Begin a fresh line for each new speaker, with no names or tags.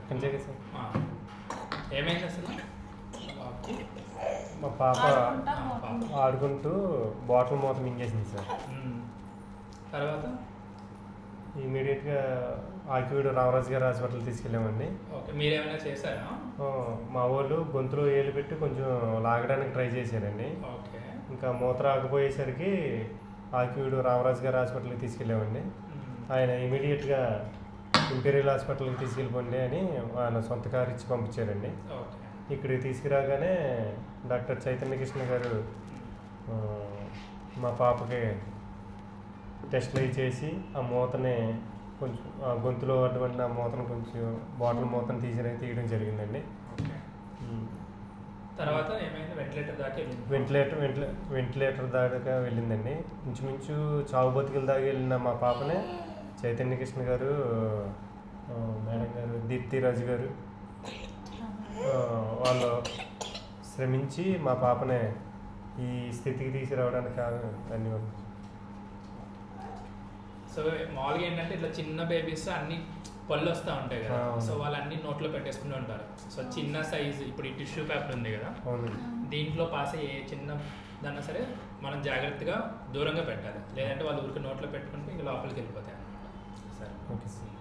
కంచెగా sir.
ఏమైంది అసలు?
మా పాప ఆడుకుంటూ బాటిల్ మూత మింగేసింది సార్.
తర్వాత
ఇమీడియట్గా ఆకివీడు రామరాజు గారి హాస్పిటల్ తీసుకెళ్ళామండి.
ఓకే, మీరేమైనా చేశారా?
మా వాళ్ళు గొంతులో ఏలు పెట్టి కొంచెం లాగడానికి ట్రై చేశారండి.
ఓకే.
ఇంకా మూత రాకపోయేసరికి ఆకివీడు రామరాజు గారి హాస్పిటల్కి తీసుకెళ్ళామండి. ఆయన ఇమీడియట్గా ఇంపీరియల్ హాస్పిటల్కి తీసుకెళ్ళిపోండి అని ఆయన సొంత కారు ఇచ్చి పంపించారండి. ఇక్కడికి తీసుకురాగానే డాక్టర్ చైతన్య కృష్ణ గారు మా పాపకి టెస్ట్లు అవి చేసి ఆ మూతని కొంచెం గొంతులో అటువంటి ఆ మూతను కొంచెం బాటిల్ మూతను తీయడం జరిగిందండి.
తర్వాత ఏమైంది?
వెంటిలేటర్ దాకా వెళ్ళిందండి. ఇంచుమించు చావు బతుకుల దాకా వెళ్ళిన మా పాపనే చైతన్య కృష్ణ గారు, మేడం గారు, దీప్తిరాజు గారు వాళ్ళు శ్రమించి మా పాపనే ఈ స్థితికి తీసుకురావడానికి ధన్యవాదాలు.
సో మామూలుగా ఏంటంటే ఇట్లా చిన్న బేబీస్ అన్ని పళ్ళు వస్తూ ఉంటాయి కదా, సో వాళ్ళు అన్ని నోట్లో పెట్టేసుకుంటూ ఉంటారు. సో చిన్న సైజు ఇప్పుడు ఈ టిష్యూ పేపర్ ఉంది కదా, దీంట్లో పాస్ అయ్యే చిన్న దాన్నా సరే మనం జాగ్రత్తగా దూరంగా పెట్టాలి, లేదంటే వాళ్ళు ఊరికి నోట్లో పెట్టుకుంటే ఇంకా లోపలికి వెళ్ళిపోతాయి అన్నమాట. సరే, ఓకే సార్.